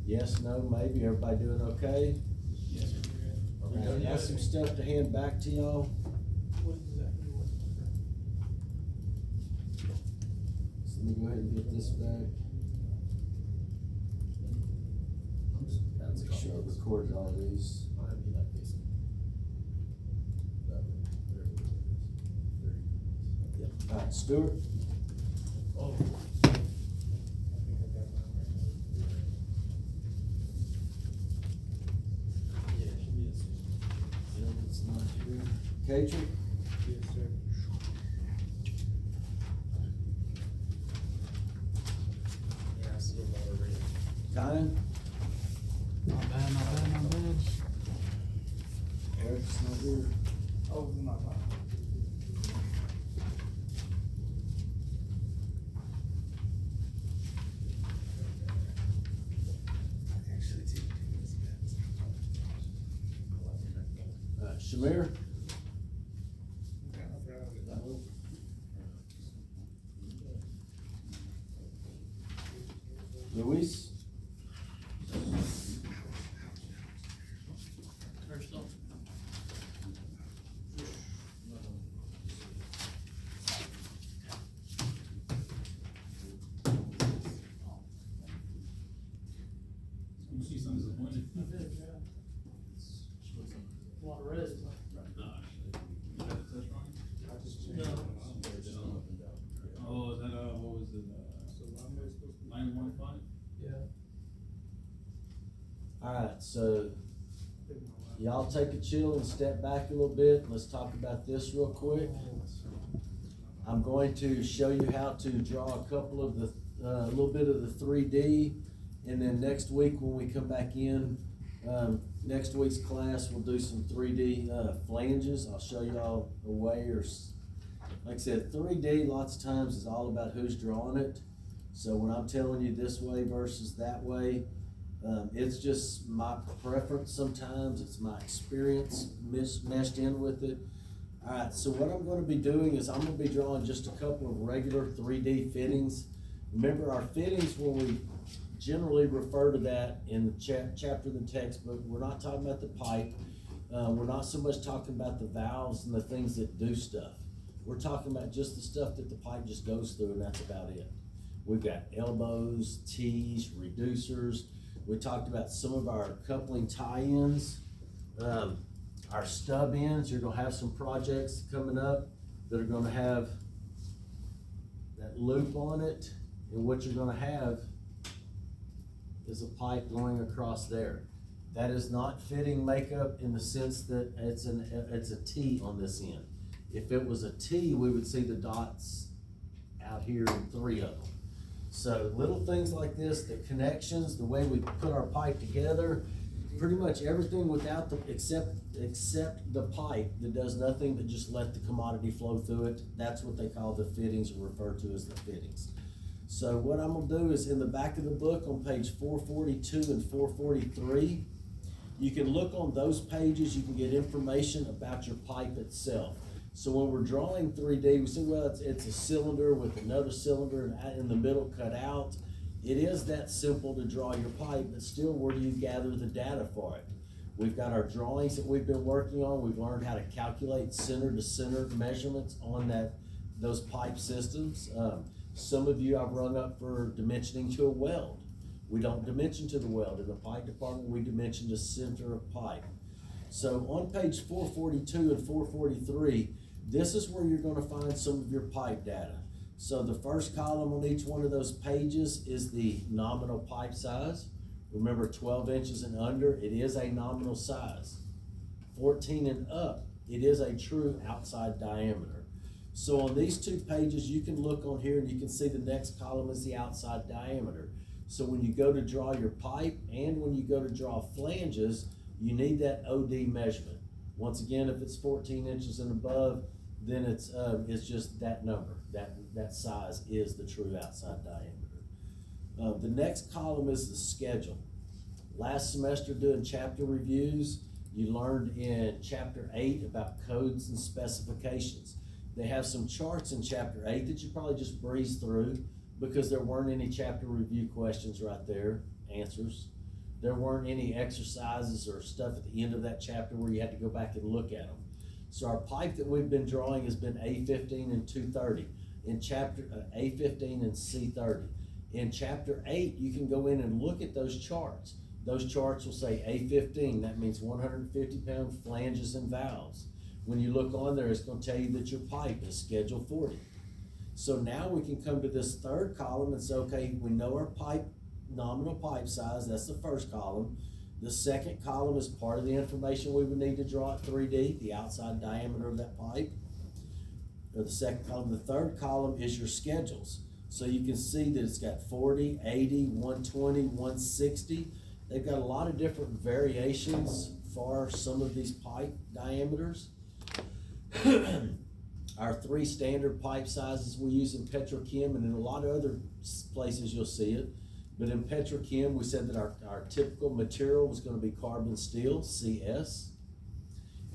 Yes, no, maybe, everybody doing okay? Yes, sir. Okay, I got some stuff to hand back to y'all. What exactly was So let me go ahead and get this back. Make sure I recorded all these. Alright, Stuart. Oh. It's not here. Katrin? Yes, sir. Yeah, I see a lot of red. Kyan? Not bad, not bad, not bad. Eric's not here. Oh, it's not mine. Shamir? Luis? You see some disappointed. A lot of red. Oh, is that, what was it, 915? Yeah. Alright, so y'all take a chill and step back a little bit. Let's talk about this real quick. I'm going to show you how to draw a couple of the, a little bit of the 3D. And then next week when we come back in, next week's class, we'll do some 3D flanges. I'll show y'all a way, or like I said, 3D lots of times is all about who's drawing it. So when I'm telling you this way versus that way, it's just my preference sometimes, it's my experience meshed in with it. Alright, so what I'm gonna be doing is I'm gonna be drawing just a couple of regular 3D fittings. Remember, our fittings, when we generally refer to that in the chapter of the textbook, we're not talking about the pipe. We're not so much talking about the valves and the things that do stuff. We're talking about just the stuff that the pipe just goes through, and that's about it. We've got elbows, T's, reducers. We talked about some of our coupling tie-ins, our stub ends. You're gonna have some projects coming up that are gonna have that loop on it, and what you're gonna have is a pipe going across there. That is not fitting makeup in the sense that it's a T on this end. If it was a T, we would see the dots out here in 3 of them. So little things like this, the connections, the way we put our pipe together, pretty much everything without the, except the pipe that does nothing but just let the commodity flow through it. That's what they call the fittings, or refer to as the fittings. So what I'm gonna do is in the back of the book on page 442 and 443, you can look on those pages, you can get information about your pipe itself. So when we're drawing 3D, we say, well, it's a cylinder with another cylinder in the middle cut out. It is that simple to draw your pipe, but still, where do you gather the data for it? We've got our drawings that we've been working on. We've learned how to calculate center to center measurements on those pipe systems. Some of you I've rung up for dimensioning to a weld. We don't dimension to the weld. In the pipe department, we dimension to center of pipe. So on page 442 and 443, this is where you're gonna find some of your pipe data. So the first column on each one of those pages is the nominal pipe size. Remember, 12 inches and under, it is a nominal size. 14 and up, it is a true outside diameter. So on these 2 pages, you can look on here and you can see the next column is the outside diameter. So when you go to draw your pipe and when you go to draw flanges, you need that OD measurement. Once again, if it's 14 inches and above, then it's just that number. That size is the true outside diameter. The next column is the schedule. Last semester doing chapter reviews, you learned in chapter 8 about codes and specifications. They have some charts in chapter 8 that you probably just breeze through because there weren't any chapter review questions right there, answers. There weren't any exercises or stuff at the end of that chapter where you had to go back and look at them. So our pipe that we've been drawing has been A15 and 230. In chapter A15 and C30. In chapter 8, you can go in and look at those charts. Those charts will say A15, that means 150-pound flanges and valves. When you look on there, it's going to tell you that your pipe is schedule 40. So now we can come to this third column and say, okay, we know our pipe, nominal pipe size, that's the first column. The second column is part of the information we would need to draw at 3D, the outside diameter of that pipe. Or the second column. The third column is your schedules. So you can see that it's got 40, 80, 120, 160. They've got a lot of different variations for some of these pipe diameters. Our 3 standard pipe sizes we use in petrochem, and in a lot of other places you'll see it. But in petrochem, we said that our typical material was going to be carbon steel, CS.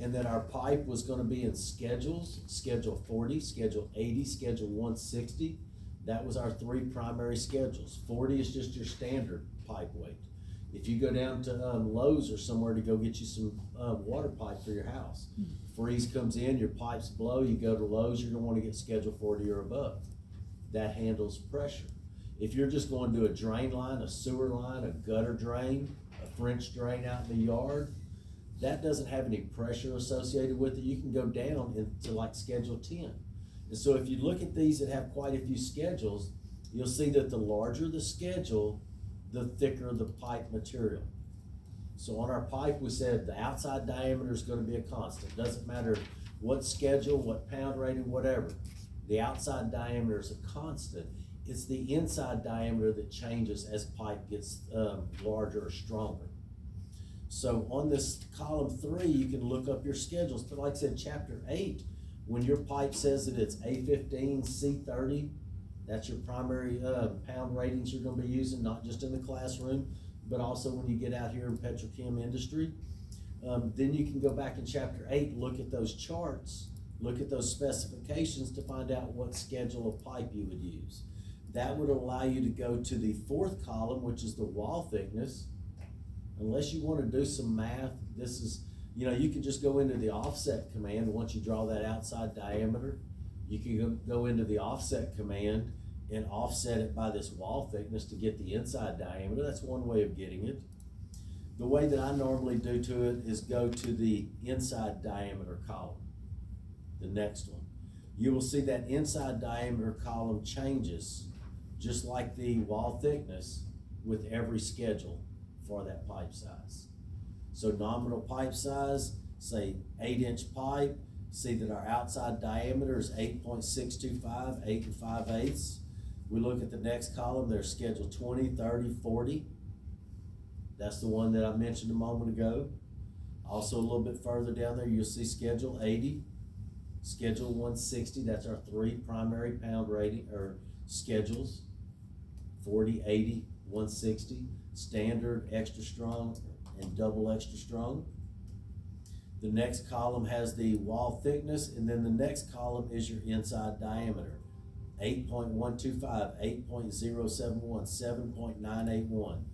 And that our pipe was going to be in schedules, schedule 40, schedule 80, schedule 160. That was our 3 primary schedules. 40 is just your standard pipe weight. If you go down to Lowe's or somewhere to go get you some water pipe for your house, freeze comes in, your pipes blow, you go to Lowe's, you're gonna wanna get schedule 40 or above. That handles pressure. If you're just going to a drain line, a sewer line, a gutter drain, a French drain out in the yard, that doesn't have any pressure associated with it. You can go down into like schedule 10. And so if you look at these that have quite a few schedules, you'll see that the larger the schedule, the thicker the pipe material. So on our pipe, we said the outside diameter is going to be a constant. Doesn't matter what schedule, what pound rating, whatever. The outside diameter is a constant. It's the inside diameter that changes as pipe gets larger or stronger. So on this column 3, you can look up your schedules. But like I said, chapter 8, when your pipe says that it's A15, C30, that's your primary pound ratings you're going to be using, not just in the classroom, but also when you get out here in petrochem industry. Then you can go back in chapter 8, look at those charts, look at those specifications to find out what schedule of pipe you would use. That would allow you to go to the 4th column, which is the wall thickness. Unless you want to do some math, this is, you can just go into the offset command once you draw that outside diameter. You can go into the offset command and offset it by this wall thickness to get the inside diameter. That's one way of getting it. The way that I normally do to it is go to the inside diameter column, the next one. You will see that inside diameter column changes just like the wall thickness with every schedule for that pipe size. So nominal pipe size, say 8-inch pipe, see that our outside diameter is 8.625, 8 5/8. We look at the next column, there's schedule 20, 30, 40. That's the one that I mentioned a moment ago. Also a little bit further down there, you'll see schedule 80, schedule 160, that's our 3 primary pound rating or schedules, 40, 80, 160, standard, extra strong, and double extra strong. The next column has the wall thickness, and then the next column is your inside diameter. 8.125, 8.071, 7.981.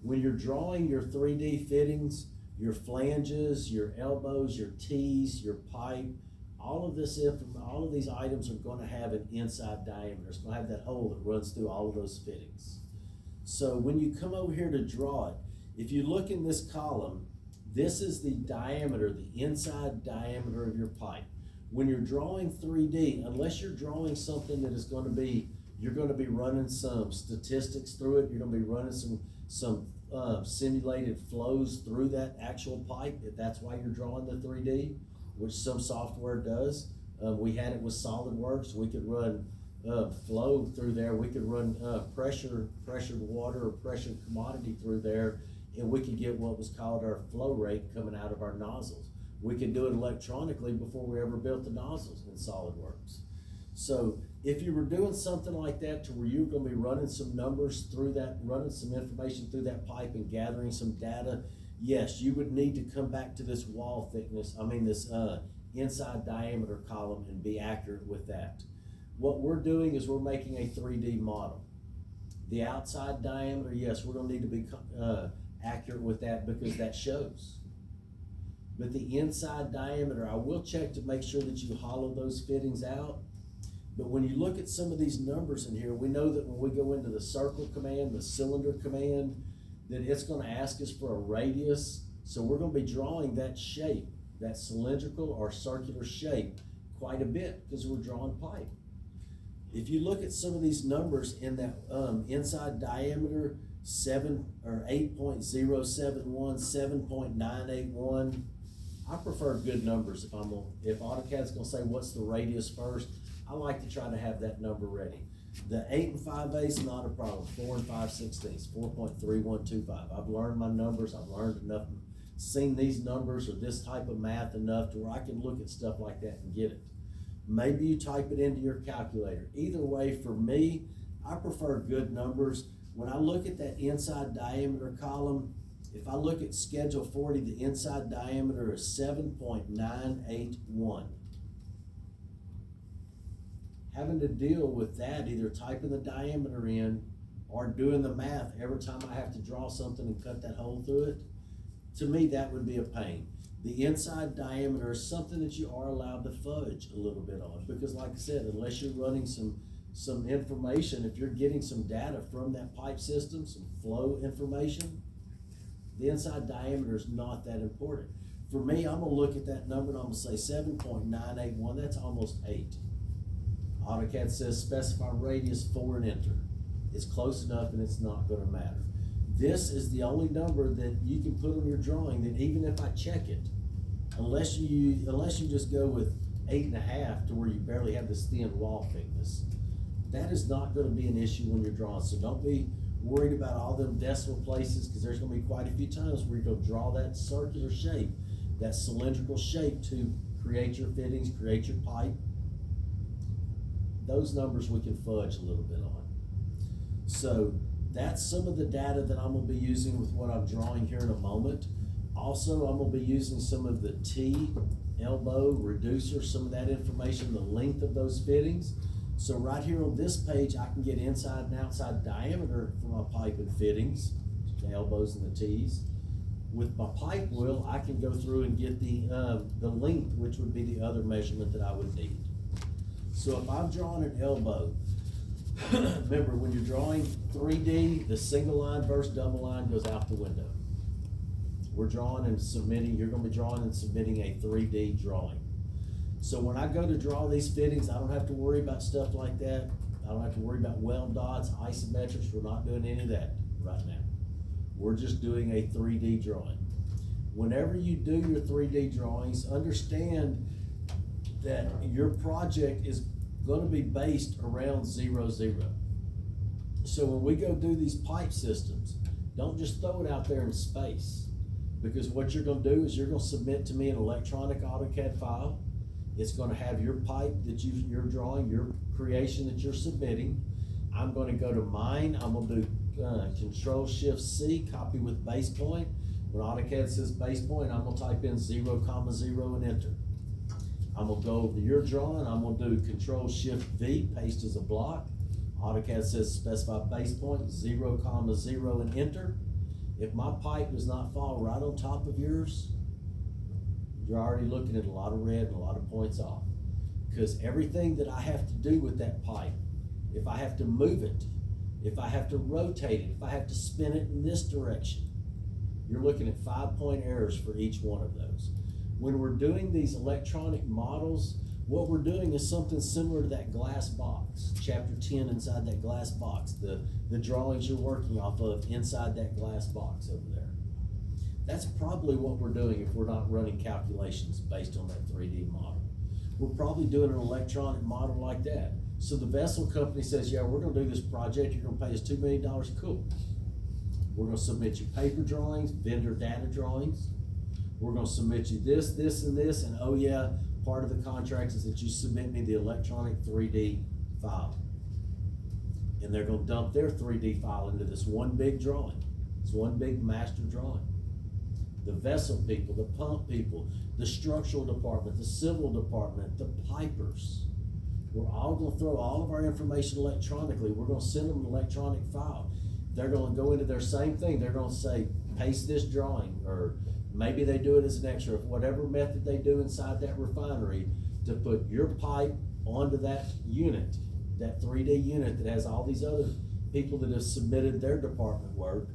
When you're drawing your 3D fittings, your flanges, your elbows, your T's, your pipe, all of these items are going to have an inside diameter. It's going to have that hole that runs through all of those fittings. So when you come over here to draw it, if you look in this column, this is the diameter, the inside diameter of your pipe. When you're drawing 3D, unless you're drawing something that is going to be, you're going to be running some statistics through it, you're going to be running some simulated flows through that actual pipe, if that's why you're drawing the 3D, which some software does. We had it with SolidWorks. We could run flow through there. We could run pressured water or pressured commodity through there, and we could get what was called our flow rate coming out of our nozzles. We could do it electronically before we ever built the nozzles in SolidWorks. So if you were doing something like that to where you're going to be running some numbers through that, running some information through that pipe and gathering some data, yes, you would need to come back to this wall thickness, this inside diameter column and be accurate with that. What we're doing is we're making a 3D model. The outside diameter, yes, we're going to need to be accurate with that because that shows. But the inside diameter, I will check to make sure that you hollow those fittings out. But when you look at some of these numbers in here, we know that when we go into the circle command, the cylinder command, that it's gonna ask us for a radius. So we're gonna be drawing that shape, that cylindrical or circular shape quite a bit because we're drawing pipe. If you look at some of these numbers in that inside diameter, 8.071, 7.981, I prefer good numbers if AutoCAD's gonna say what's the radius first, I like to try to have that number ready. The 8 5/8, not a problem. 4 5/16, 4.3125. I've learned my numbers, I've learned enough, seen these numbers or this type of math enough to where I can look at stuff like that and get it. Maybe you type it into your calculator. Either way, for me, I prefer good numbers. When I look at that inside diameter column, if I look at Schedule 40, the inside diameter is 7.981. Having to deal with that, either typing the diameter in or doing the math every time I have to draw something and cut that hole through it, to me, that would be a pain. The inside diameter is something that you are allowed to fudge a little bit on, because like I said, unless you're running some information, if you're getting some data from that pipe system, some flow information, the inside diameter is not that important. For me, I'm gonna look at that number and I'm gonna say 7.981, that's almost 8. AutoCAD says specify radius 4 and enter. It's close enough and it's not gonna matter. This is the only number that you can put on your drawing that even if I check it, unless you just go with 8.5 to where you barely have this thin wall thickness, that is not gonna be an issue when you're drawing. So don't be worried about all them decimal places, because there's gonna be quite a few times where you're gonna draw that circular shape, that cylindrical shape to create your fittings, create your pipe. Those numbers we can fudge a little bit on. So that's some of the data that I'm gonna be using with what I'm drawing here in a moment. Also, I'm gonna be using some of the T, elbow, reducer, some of that information, the length of those fittings. So right here on this page, I can get inside and outside diameter for my pipe and fittings, the elbows and the T's. With my pipe wheel, I can go through and get the length, which would be the other measurement that I would need. So if I'm drawing an elbow, remember when you're drawing 3D, the single line versus double line goes out the window. We're drawing and submitting, you're gonna be drawing and submitting a 3D drawing. So when I go to draw these fittings, I don't have to worry about stuff like that. I don't have to worry about weld dots, isometrics. We're not doing any of that right now. We're just doing a 3D drawing. Whenever you do your 3D drawings, understand that your project is gonna be based around 0, 0. So when we go do these pipe systems, don't just throw it out there in space, because what you're gonna do is you're gonna submit to me an electronic AutoCAD file. It's gonna have your pipe that you're drawing, your creation that you're submitting. I'm gonna go to mine, I'm gonna do Control-Shift-C, copy with base point. When AutoCAD says base point, I'm gonna type in 0, 0 and enter. I'm gonna go over to your drawing, I'm gonna do Control-Shift-V, paste as a block. AutoCAD says specify base point, 0, 0 and enter. If my pipe does not fall right on top of yours, you're already looking at a lot of red and a lot of points off. Because everything that I have to do with that pipe, if I have to move it, if I have to rotate it, if I have to spin it in this direction, you're looking at 5-point errors for each one of those. When we're doing these electronic models, what we're doing is something similar to that glass box, chapter 10 inside that glass box, the drawings you're working off of inside that glass box over there. That's probably what we're doing if we're not running calculations based on that 3D model. We're probably doing an electronic model like that. So the vessel company says, yeah, we're gonna do this project, you're gonna pay us $2 million, cool. We're gonna submit you paper drawings, vendor data drawings. We're gonna submit you this, this, and this, and oh yeah, part of the contract is that you submit me the electronic 3D file. And they're gonna dump their 3D file into this one big drawing. It's one big master drawing. The vessel people, the pump people, the structural department, the civil department, the pipers. We're all gonna throw all of our information electronically. We're gonna send them an electronic file. they're gonna go into their same thing, they're gonna say, paste this drawing, or maybe they do it as an extra, whatever method they do inside that refinery, to put your pipe onto that unit, that 3D unit that has all these other people that have submitted their department work.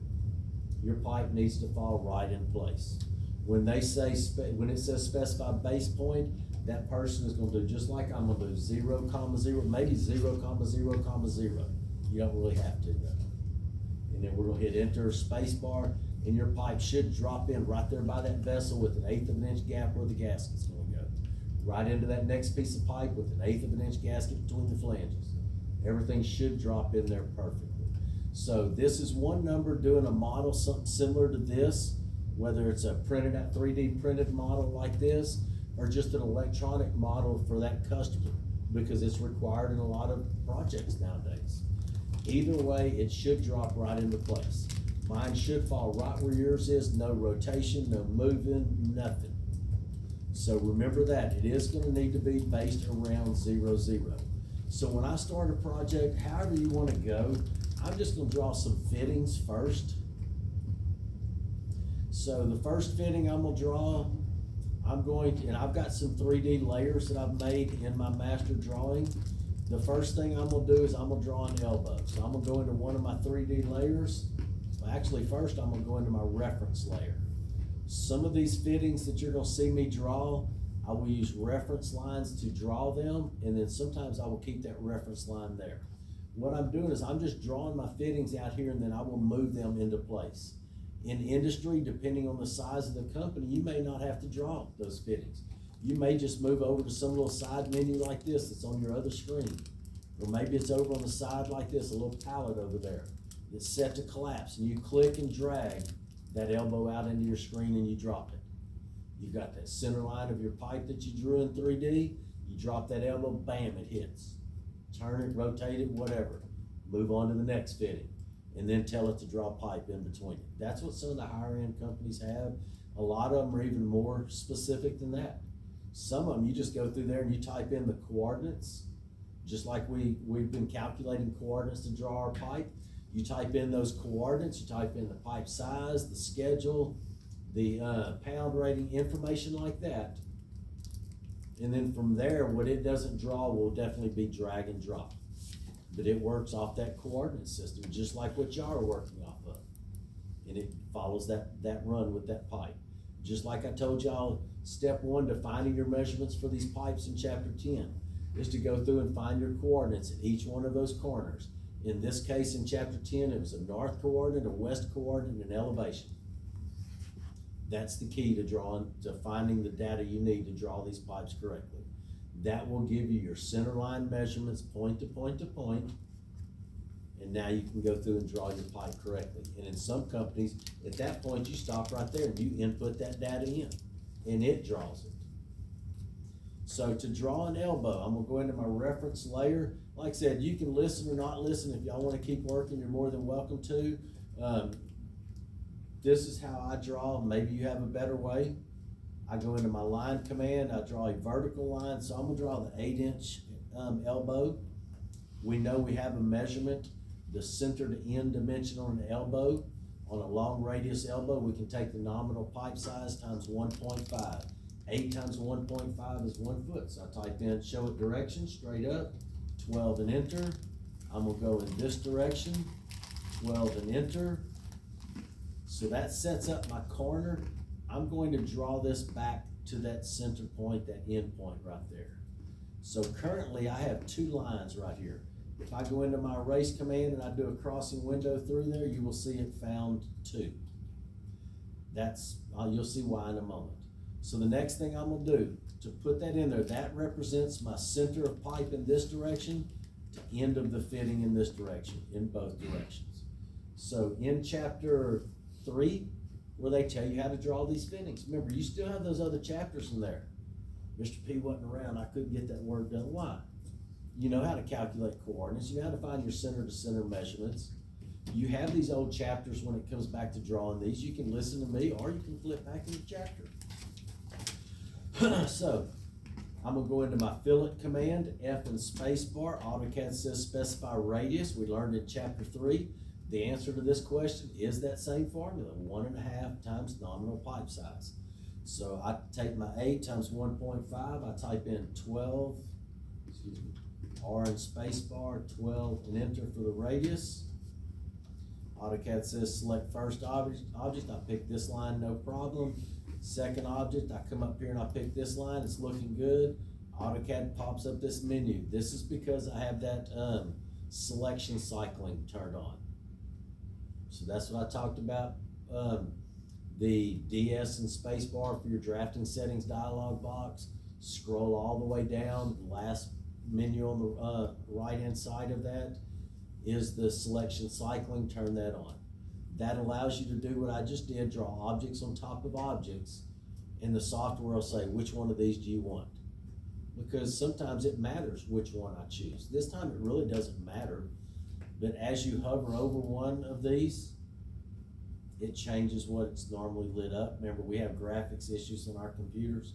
Your pipe needs to fall right in place. When they say, when it says specified base point, that person is gonna do just like I'm gonna do, 0,0, maybe 0,0,0. You don't really have to though. And then we're gonna hit enter space bar, and your pipe should drop in right there by that vessel with an 1/8 of an inch gap where the gasket's gonna go. Right into that next piece of pipe with an 1/8 of an inch gasket between the flanges. Everything should drop in there perfectly. So this is one number doing a model, something similar to this, whether it's a printed out 3D printed model like this, or just an electronic model for that customer, because it's required in a lot of projects nowadays. Either way, it should drop right into place. Mine should fall right where yours is, no rotation, no moving, nothing. So remember that, it is gonna need to be based around 0, 0. So when I start a project, however you wanna go, I'm just gonna draw some fittings first. So the first fitting I'm gonna draw, and I've got some 3D layers that I've made in my master drawing. The first thing I'm gonna do is I'm gonna draw an elbow. So I'm gonna go into one of my 3D layers. Well, actually, first I'm gonna go into my reference layer. Some of these fittings that you're gonna see me draw, I will use reference lines to draw them, and then sometimes I will keep that reference line there. What I'm doing is I'm just drawing my fittings out here, and then I will move them into place. In industry, depending on the size of the company, you may not have to draw those fittings. You may just move over to some little side menu like this that's on your other screen. Or maybe it's over on the side like this, a little palette over there that's set to collapse, and you click and drag that elbow out into your screen and you drop it. You've got that center line of your pipe that you drew in 3D, you drop that elbow, bam, it hits. Turn it, rotate it, whatever. Move on to the next fitting, and then tell it to draw pipe in between it. That's what some of the higher end companies have. A lot of them are even more specific than that. Some of them, you just go through there and you type in the coordinates, just like we've been calculating coordinates to draw our pipe. You type in those coordinates, you type in the pipe size, the schedule, the pound rating, information like that. And then from there, what it doesn't draw will definitely be drag and drop. But it works off that coordinate system, just like what y'all are working off of. And it follows that run with that pipe. Just like I told y'all, step 1 to finding your measurements for these pipes in chapter 10 is to go through and find your coordinates at each one of those corners. In this case, in chapter 10, it was a north coordinate, a west coordinate, and an elevation. That's the key to finding the data you need to draw these pipes correctly. That will give you your center line measurements, point to point to point, and now you can go through and draw your pipe correctly. And in some companies, at that point, you stop right there and you input that data in, and it draws it. So to draw an elbow, I'm gonna go into my reference layer. Like I said, you can listen or not listen. If y'all wanna keep working, you're more than welcome to. This is how I draw. Maybe you have a better way. I go into my line command, I draw a vertical line, so I'm gonna draw the 8-inch elbow. We know we have a measurement, the center to end dimension on an elbow. On a long radius elbow, we can take the nominal pipe size times 1.5. 8 times 1.5 is 1 foot. So I type in, show it direction, straight up, 12 and enter. I'm gonna go in this direction, 12 and enter. So that sets up my corner. I'm going to draw this back to that center point, that end point right there. So currently I have 2 lines right here. If I go into my erase command and I do a crossing window through there, you will see it found 2. You'll see why in a moment. So the next thing I'm gonna do to put that in there, that represents my center of pipe in this direction to end of the fitting in this direction, in both directions. So in chapter 3, where they tell you how to draw these fittings. Remember, you still have those other chapters in there. Mr. P wasn't around, I couldn't get that work done. Why? You know how to calculate coordinates, you know how to find your center to center measurements. You have these old chapters when it comes back to drawing these. You can listen to me or you can flip back in the chapter. So, I'm gonna go into my fillet command, F and space bar. AutoCAD says specify radius. We learned in chapter 3. The answer to this question is that same formula, 1.5 times nominal pipe size. So I take my 8 times 1.5, I type in 12, excuse me, R in space bar, 12, and enter for the radius. AutoCAD says select first object, I pick this line, no problem. Second object, I come up here and I pick this line, it's looking good. AutoCAD pops up this menu. This is because I have that selection cycling turned on. So that's what I talked about. The DS and spacebar for your drafting settings dialog box. Scroll all the way down. The last menu on the right hand side of that is the selection cycling. Turn that on. That allows you to do what I just did, draw objects on top of objects, and the software will say, which one of these do you want? Because sometimes it matters which one I choose. This time it really doesn't matter, but as you hover over one of these, it changes what's normally lit up. Remember, we have graphics issues on our computers.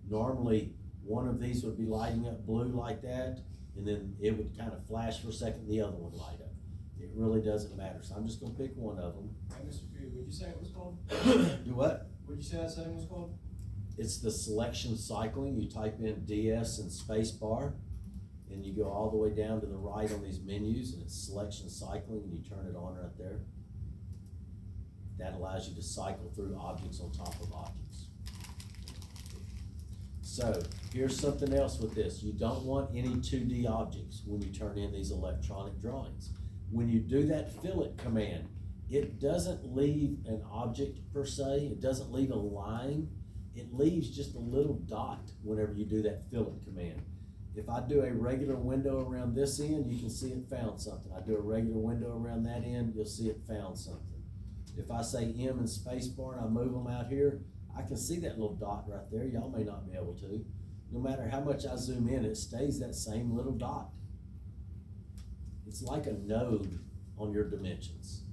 Normally, one of these would be lighting up blue like that, and then it would kind of flash for a second, the other one light up. It really doesn't matter, so I'm just gonna pick one of them. Hey, Mr. P, what'd you say it was called? Do what? What'd you say that setting was called? It's the selection cycling. You type in DS and space bar, and you go all the way down to the right on these menus, and it's selection cycling, and you turn it on right there. That allows you to cycle through objects on top of objects. So here's something else with this. You don't want any 2D objects when you turn in these electronic drawings. When you do that fillet command, it doesn't leave an object per se. It doesn't leave a line. It leaves just a little dot whenever you do that fillet command. If I do a regular window around this end, you can see it found something. I do a regular window around that end, you'll see it found something. If I say M and space bar and I move them out here, I can see that little dot right there. Y'all may not be able to. No matter how much I zoom in, it stays that same little dot. It's like a node on your dimensions.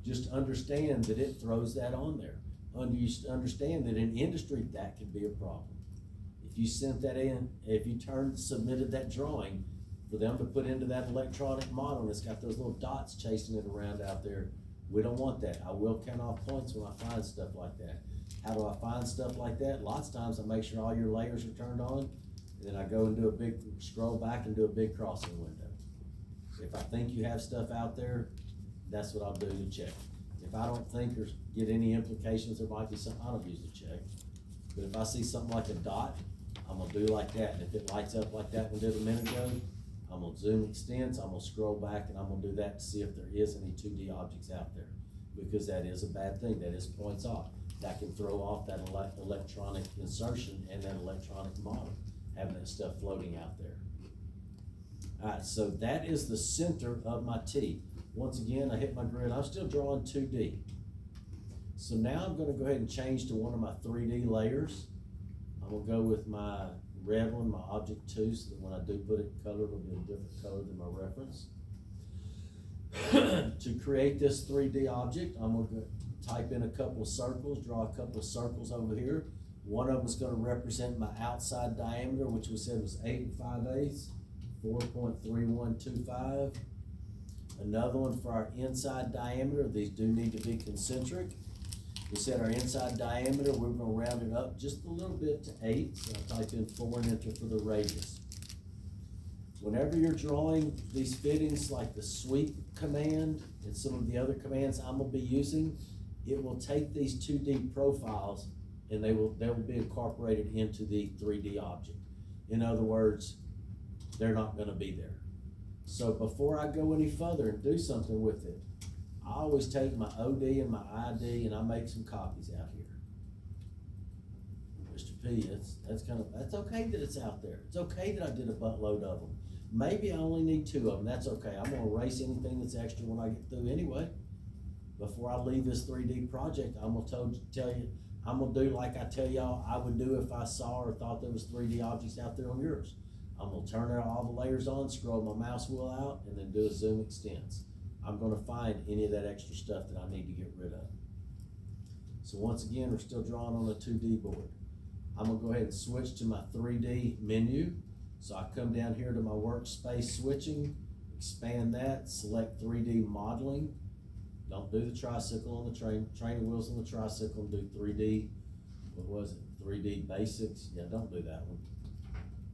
Just understand that it throws that on there. Understand that in industry, that could be a problem. If you sent that in, if you submitted that drawing for them to put into that electronic model, and it's got those little dots chasing it around out there, we don't want that. I will count off points when I find stuff like that. How do I find stuff like that? Lots of times I make sure all your layers are turned on, and then I go and do a big scroll back and do a big crossing window. If I think you have stuff out there, that's what I'll do to check. If I don't think or get any implications, there might be something I don't usually check. But if I see something like a dot, I'm gonna do like that. And if it lights up like that one did a minute ago, I'm gonna zoom extents, I'm gonna scroll back, and I'm gonna do that to see if there is any 2D objects out there. Because that is a bad thing, that is points off. That can throw off that electronic insertion and that electronic model, having that stuff floating out there. Alright, so that is the center of my T. Once again, I hit my grid, I'm still drawing 2D. So now I'm gonna go ahead and change to one of my 3D layers. I'm gonna go with my red one, my object 2, so that when I do put it in color, it'll be a different color than my reference. To create this 3D object, I'm gonna type in a couple of circles, draw a couple of circles over here. One of them is gonna represent my outside diameter, which we said was 8 5/8, 4.3125. Another one for our inside diameter. These do need to be concentric. We said our inside diameter, we're gonna round it up just a little bit to 8, so I'll type in 4 and enter for the radius. Whenever you're drawing these fittings like the sweep command and some of the other commands I'm gonna be using, it will take these 2D profiles and they will be incorporated into the 3D object. In other words, they're not gonna be there. So before I go any further and do something with it, I always take my OD and my ID and I make some copies out here. Mr. P, that's okay that it's out there. It's okay that I did a buttload of them. Maybe I only need 2 of them, that's okay. I'm gonna erase anything that's extra when I get through anyway. Before I leave this 3D project, I'm gonna tell you, I'm gonna do like I tell y'all I would do if I saw or thought there was 3D objects out there on yours. I'm gonna turn all the layers on, scroll my mouse wheel out, and then do a zoom extents. I'm gonna find any of that extra stuff that I need to get rid of. So once again, we're still drawing on a 2D board. I'm gonna go ahead and switch to my 3D menu. So I come down here to my workspace switching, expand that, select 3D modeling. Don't do the tricycle on the training wheels on the tricycle, and do 3D, what was it, 3D basics, yeah, don't do that one.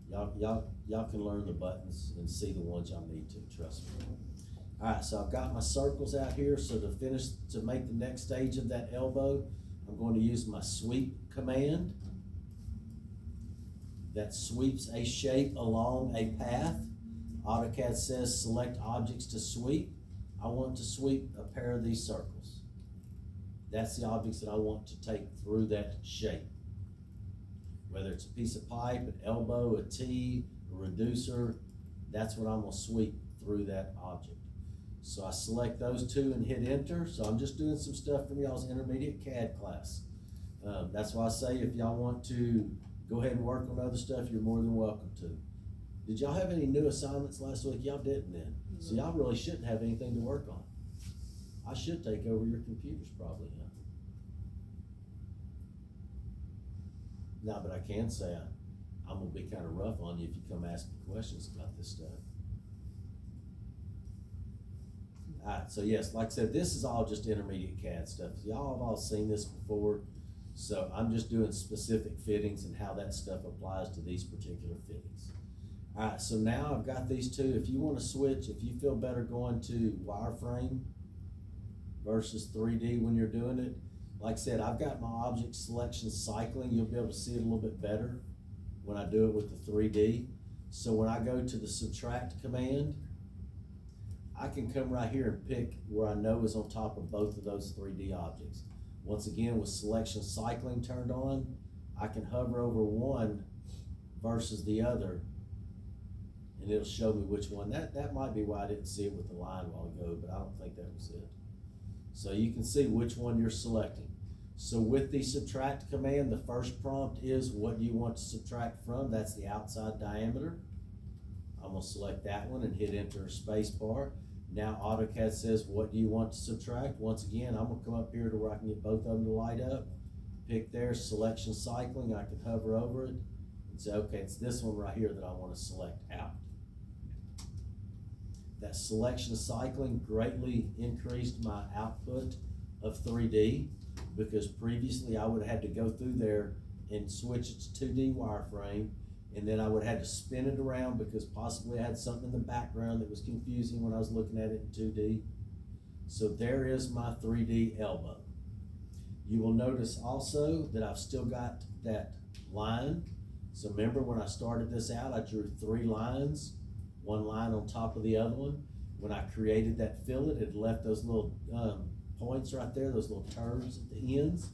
Y'all can learn the buttons and see the ones y'all need to, trust me. Alright, so I've got my circles out here, so to make the next stage of that elbow, I'm going to use my sweep command. That sweeps a shape along a path. AutoCAD says select objects to sweep. I want to sweep a pair of these circles. That's the objects that I want to take through that shape. Whether it's a piece of pipe, an elbow, a T, a reducer, that's what I'm gonna sweep through that object. So I select those two and hit enter. So I'm just doing some stuff from y'all's intermediate CAD class. That's why I say if y'all want to go ahead and work on other stuff, you're more than welcome to. Did y'all have any new assignments last week? Y'all didn't then. So y'all really shouldn't have anything to work on. I should take over your computers probably, huh? No, but I can say I'm gonna be kind of rough on you if you come ask me questions about this stuff. Alright, so yes, like I said, this is all just intermediate CAD stuff. Y'all have all seen this before, so I'm just doing specific fittings and how that stuff applies to these particular fittings. Alright, so now I've got these two. If you want to switch, if you feel better going to wireframe versus 3D when you're doing it, like I said, I've got my object selection cycling. You'll be able to see it a little bit better when I do it with the 3D. So when I go to the subtract command, I can come right here and pick where I know is on top of both of those 3D objects. Once again, with selection cycling turned on, I can hover over one versus the other, and it'll show me which one. That might be why I didn't see it with the line a while ago, but I don't think that was it. So you can see which one you're selecting. So with the subtract command, the first prompt is what you want to subtract from. That's the outside diameter. I'm gonna select that one and hit enter or space bar. Now AutoCAD says, what do you want to subtract? Once again, I'm gonna come up here to where I can get both of them to light up. Pick their selection cycling. I can hover over it and say, okay, it's this one right here that I want to select out. That selection cycling greatly increased my output of 3D, because previously I would have had to go through there and switch it to 2D wireframe, and then I would have had to spin it around because possibly I had something in the background that was confusing when I was looking at it in 2D. So there is my 3D elbow. You will notice also that I've still got that line. So remember when I started this out, I drew 3 lines, one line on top of the other one. When I created that fillet, it left those little points right there, those little turns at the ends,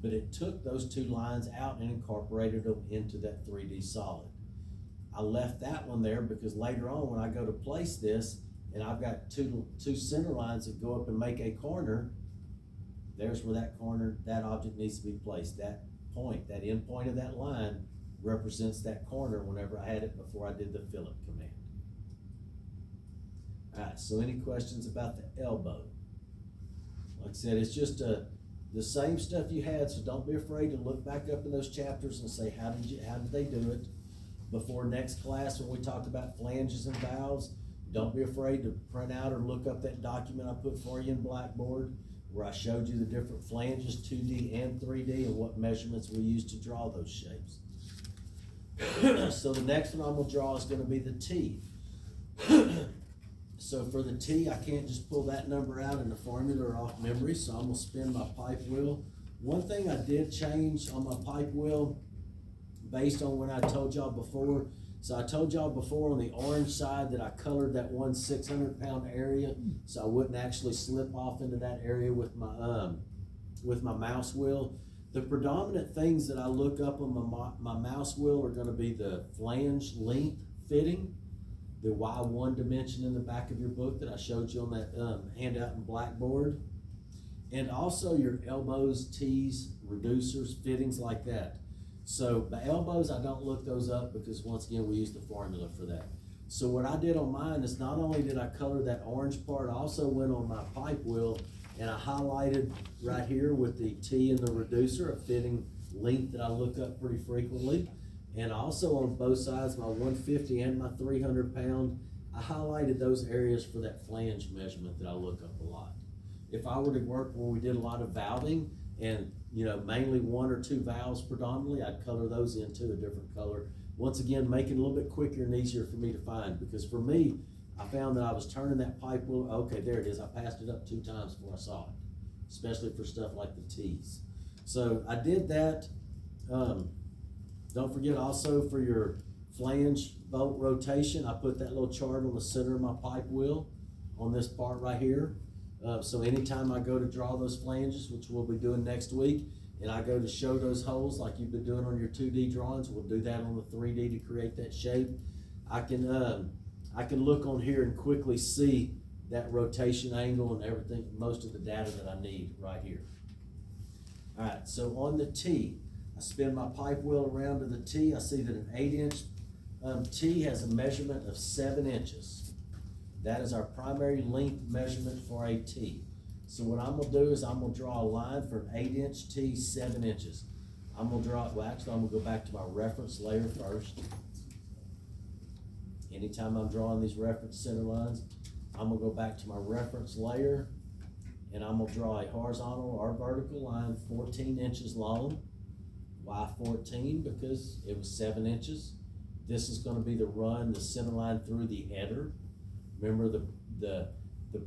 but it took those 2 lines out and incorporated them into that 3D solid. I left that one there because later on when I go to place this, and I've got two center lines that go up and make a corner, there's where that corner, that object needs to be placed. That point, that end point of that line represents that corner whenever I had it before I did the fillet command. Alright, so any questions about the elbow? Like I said, it's just the same stuff you had, so don't be afraid to look back up in those chapters and say, how did they do it? Before next class, when we talk about flanges and valves, don't be afraid to print out or look up that document I put for you in Blackboard, where I showed you the different flanges, 2D and 3D, and what measurements we use to draw those shapes. So the next one I'm gonna draw is gonna be the T. So for the T, I can't just pull that number out in the formula or off memory, so I'm gonna spin my pipe wheel. One thing I did change on my pipe wheel, based on when I told y'all before, so I told y'all before on the orange side that I colored that one 600-pound area, so I wouldn't actually slip off into that area with my mouse wheel. The predominant things that I look up on my mouse wheel are gonna be the flange length fitting, the Y1 dimension in the back of your book that I showed you on that handout in Blackboard, and also your elbows, T's, reducers, fittings like that. So the elbows, I don't look those up because once again, we use the formula for that. So what I did on mine is not only did I color that orange part, I also went on my pipe wheel and I highlighted right here with the T and the reducer, a fitting length that I look up pretty frequently. And also on both sides, my 150 and my 300 pound, I highlighted those areas for that flange measurement that I look up a lot. if I were to work where we did a lot of valving and, mainly one or two valves predominantly, I'd color those into a different color. Once again, make it a little bit quicker and easier for me to find, because for me, I found that I was turning that pipe wheel, okay, there it is, I passed it up 2 times before I saw it, especially for stuff like the T's. So I did that. Don't forget also for your flange bolt rotation, I put that little chart on the center of my pipe wheel on this part right here. So anytime I go to draw those flanges, which we'll be doing next week, and I go to show those holes like you've been doing on your 2D drawings, we'll do that on the 3D to create that shape. I can look on here and quickly see that rotation angle and everything, most of the data that I need right here. All right, so on the T, I spin my pipe wheel around to the T. I see that an 8-inch T has a measurement of 7 inches. That is our primary length measurement for a T. So what I'm gonna do is I'm gonna draw a line for an 8-inch T, 7 inches. I'm gonna go back to my reference layer first. Anytime I'm drawing these reference center lines, I'm gonna go back to my reference layer, and I'm gonna draw a horizontal or vertical line 14 inches long. Why 14? Because it was 7 inches. This is gonna be the center line through the header. Remember, the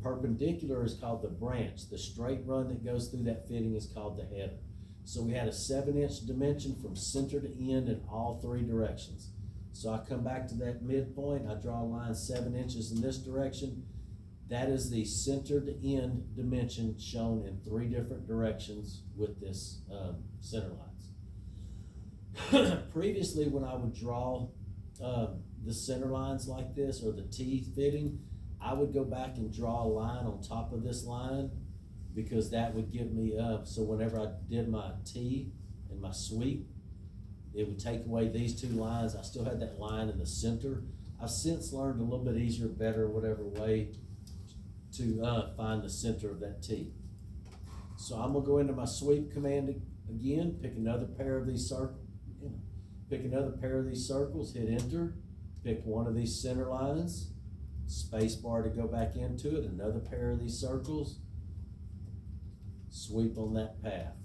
perpendicular is called the branch. The straight run that goes through that fitting is called the header. So we had a 7-inch dimension from center to end in all 3 directions. So I come back to that midpoint, I draw a line 7 inches in this direction. That is the center to end dimension shown in 3 different directions with this center lines. Previously, when I would draw the center lines like this, or the T fitting, I would go back and draw a line on top of this line, because that would give me so whenever I did my T and my sweep, it would take away these 2 lines. I still had that line in the center. I've since learned a little bit easier, better, whatever way to find the center of that T. So I'm gonna go into my sweep command again, pick another pair of these circles, hit enter, pick one of these center lines, space bar to go back into it, another pair of these circles, sweep on that path.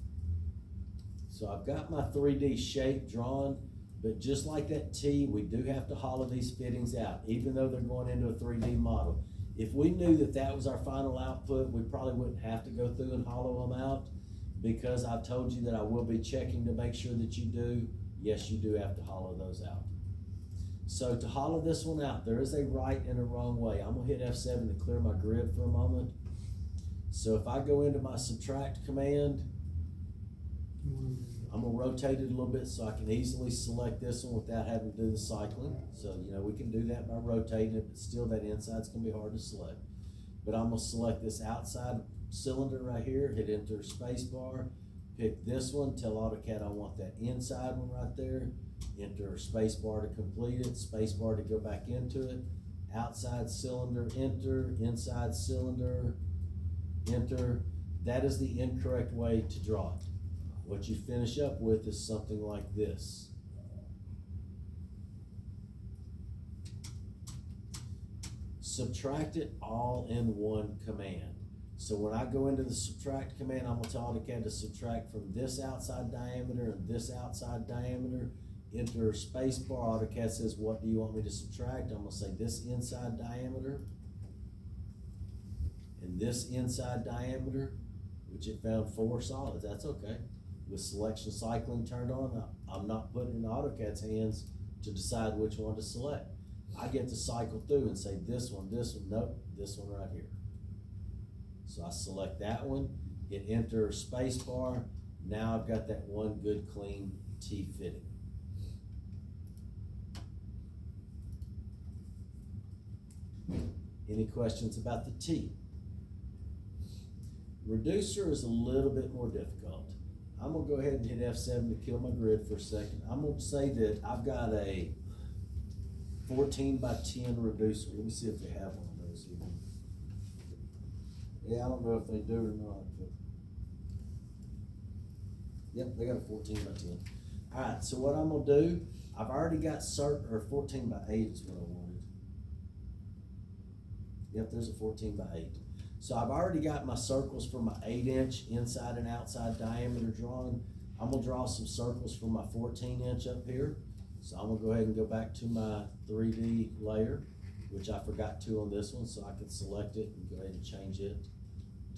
So I've got my 3D shape drawn, but just like that T, we do have to hollow these fittings out, even though they're going into a 3D model. If we knew that that was our final output, we probably wouldn't have to go through and hollow them out, because I've told you that I will be checking to make sure that you do. Yes, you do have to hollow those out. So to hollow this one out, there is a right and a wrong way. I'm gonna hit F7 to clear my grid for a moment. So if I go into my subtract command, I'm gonna rotate it a little bit so I can easily select this one without having to do the cycling. So, we can do that by rotating it, but still that inside's gonna be hard to select. But I'm gonna select this outside cylinder right here, hit enter space bar, pick this one, tell AutoCAD I want that inside one right there, enter space bar to complete it, space bar to go back into it, outside cylinder, enter, inside cylinder, enter. That is the incorrect way to draw it. What you finish up with is something like this. Subtract it all in one command. So when I go into the subtract command, I'm gonna tell AutoCAD to subtract from this outside diameter and this outside diameter. Enter space bar, AutoCAD says, what do you want me to subtract? I'm gonna say this inside diameter and this inside diameter, which it found 4 solids. That's okay. With selection cycling turned on, I'm not putting it in AutoCAD's hands to decide which one to select. I get to cycle through and say this one, nope, this one right here. So I select that one, hit enter space bar. Now I've got that one good clean T fitting. Any questions about the T? Reducer is a little bit more difficult. I'm gonna go ahead and hit F7 to kill my grid for a second. I'm gonna say that I've got a 14 by 10 reducer. Let me see if they have one of those even. Yeah, I don't know if they do or not, but yep, they got a 14 by 10. All right, so what I'm gonna do, I've already got 14 by 8 is what I wanted. Yep, there's a 14 by 8. So I've already got my circles for my 8-inch inside and outside diameter drawn. I'm gonna draw some circles for my 14-inch up here. So I'm gonna go ahead and go back to my 3D layer, which I forgot to on this one, so I could select it and go ahead and change it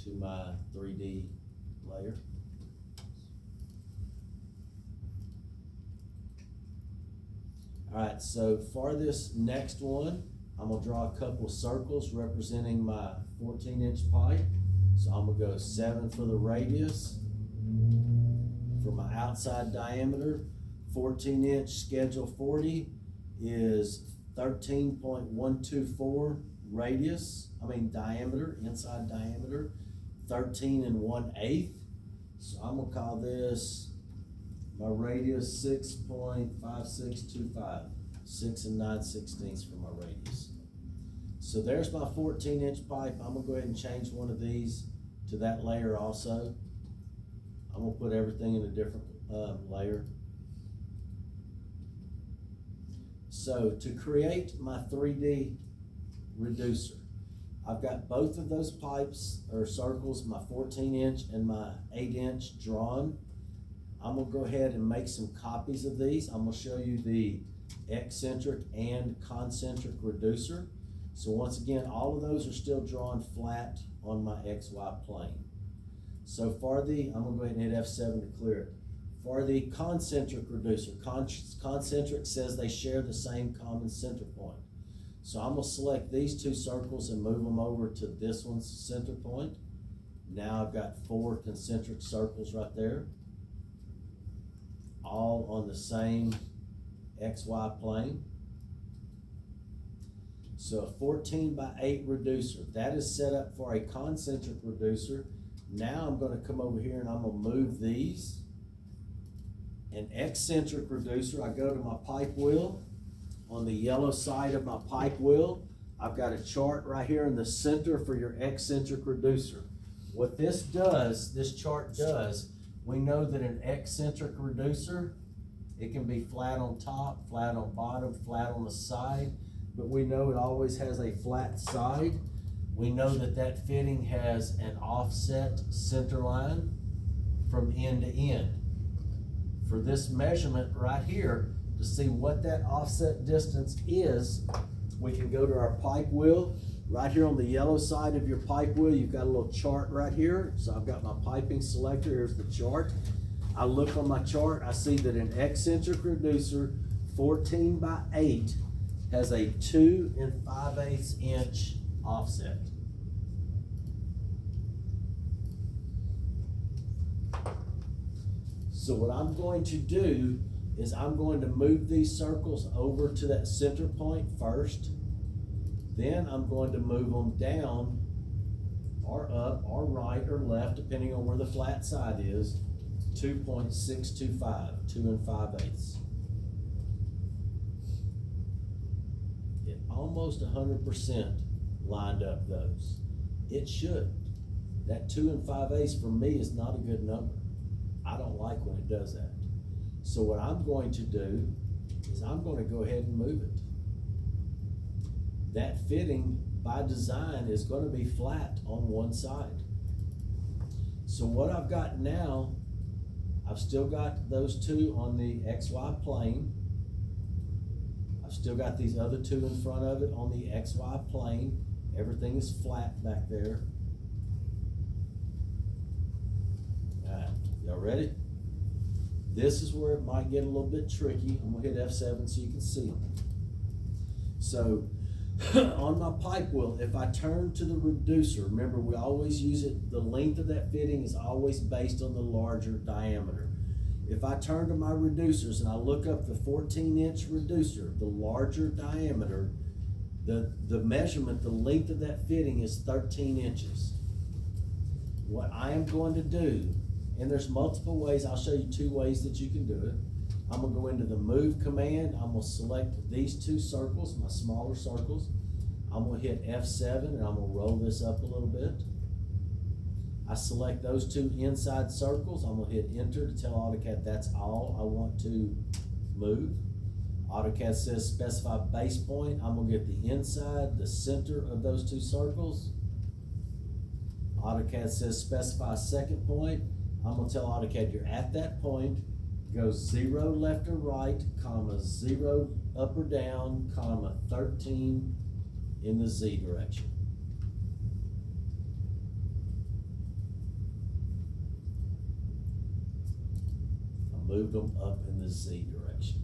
to my 3D layer. Alright, so for this next one, I'm gonna draw a couple of circles representing my 14-inch pipe. So I'm gonna go 7 for the radius. For my outside diameter, 14-inch schedule 40 is 13.124 diameter, inside diameter, 13 1/8. So I'm gonna call this my radius 6.5625, 6 9/16 for my radius. So there's my 14-inch pipe. I'm gonna go ahead and change one of these to that layer also. I'm gonna put everything in a different layer. So to create my 3D reducer, I've got both of those pipes or circles, my 14-inch and my 8-inch drawn. I'm gonna go ahead and make some copies of these. I'm gonna show you the eccentric and concentric reducer. So once again, all of those are still drawn flat on my XY plane. So for the, I'm gonna go ahead and hit F7 to clear it. For the concentric reducer, concentric says they share the same common center point. So I'm gonna select these two circles and move them over to this one's center point. Now I've got 4 concentric circles right there, all on the same XY plane. So a 14/8 reducer, that is set up for a concentric reducer. Now I'm gonna come over here and I'm gonna move these. An eccentric reducer, I go to my pipe wheel. On the yellow side of my pipe wheel, I've got a chart right here in the center for your eccentric reducer. What this does, this chart does, we know that an eccentric reducer, it can be flat on top, flat on bottom, flat on the side, but we know it always has a flat side. We know that that fitting has an offset center line from end to end. For this measurement right here, to see what that offset distance is, we can go to our pipe wheel. Right here on the yellow side of your pipe wheel, you've got a little chart right here. So I've got my piping selector, here's the chart. I look on my chart, I see that an eccentric reducer 14/8 has a 2 5/8 inch offset. So what I'm going to do is I'm going to move these circles over to that center point first. Then I'm going to move them down or up or right or left, depending on where the flat side is, 2.625, 2 5/8. It almost 100% lined up those. It should. That 2 5/8 for me is not a good number. I don't like when it does that. So what I'm going to do is I'm going to go ahead and move it. That fitting by design is going to be flat on one side. So what I've got now, I've still got those two on the XY plane. I've still got these other two in front of it on the XY plane. Everything is flat back there. Alright, y'all ready? This is where it might get a little bit tricky. I'm gonna hit F7 so you can see them. So on my pipe wheel, if I turn to the reducer, remember we always use it, the length of that fitting is always based on the larger diameter. If I turn to my reducers and I look up the 14-inch reducer, the larger diameter, the measurement, the length of that fitting is 13 inches. What I am going to do, and there's multiple ways, I'll show you 2 ways that you can do it. I'm gonna go into the move command, I'm gonna select these 2 circles, my smaller circles. I'm gonna hit F7 and I'm gonna roll this up a little bit. I select those 2 inside circles, I'm gonna hit enter to tell AutoCAD that's all I want to move. AutoCAD says specify base point, I'm gonna get the inside, the center of those 2 circles. AutoCAD says specify a second point. I'm gonna tell AutoCAD you're at that point, go 0 left or right, comma 0 up or down, comma 13 in the Z direction. I moved them up in the Z direction.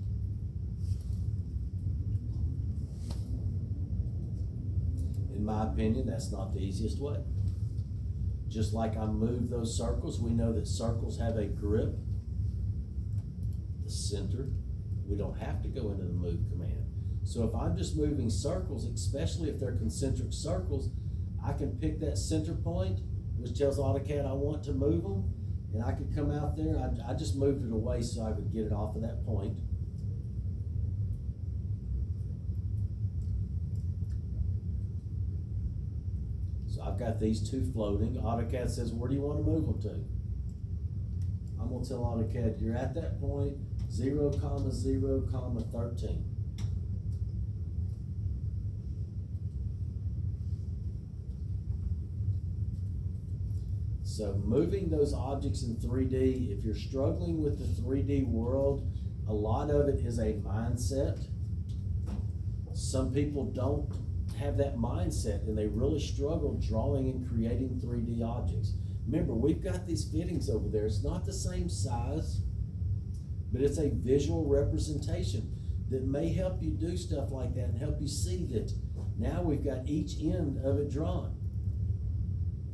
In my opinion, that's not the easiest way. Just like I moved those circles, we know that circles have a grip. The center, we don't have to go into the move command. So if I'm just moving circles, especially if they're concentric circles, I can pick that center point, which tells AutoCAD I want to move them, and I could come out there. I just moved it away so I could get it off of that point. So I've got these two floating. AutoCAD says, where do you want to move them to? I'm gonna tell AutoCAD, you're at that point, 0, 0, 13. So moving those objects in 3D, if you're struggling with the 3D world, a lot of it is a mindset. Some people don't have that mindset and they really struggle drawing and creating 3D objects. Remember, we've got these fittings over there. It's not the same size, but it's a visual representation that may help you do stuff like that and help you see that now we've got each end of it drawn.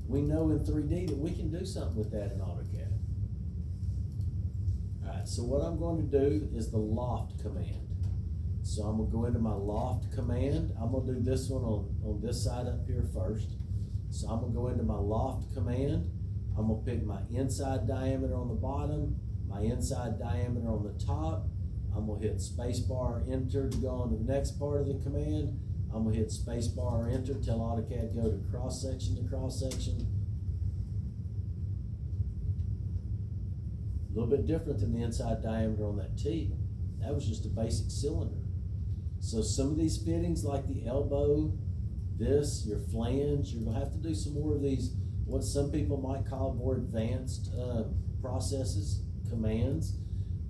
We know in 3D that we can do something with that in AutoCAD. All right, so what I'm going to do is the loft command. So I'm gonna go into my loft command. I'm gonna do this one on this side up here first. So I'm gonna go into my loft command. I'm gonna pick my inside diameter on the bottom, my inside diameter on the top. I'm gonna hit spacebar enter to go on to the next part of the command. I'm gonna hit spacebar enter, tell AutoCAD go to cross section to cross section. A little bit different than the inside diameter on that T. That was just a basic cylinder. So some of these fittings like the elbow, this, your flange, you're gonna have to do some more of these, what some people might call more advanced processes, commands.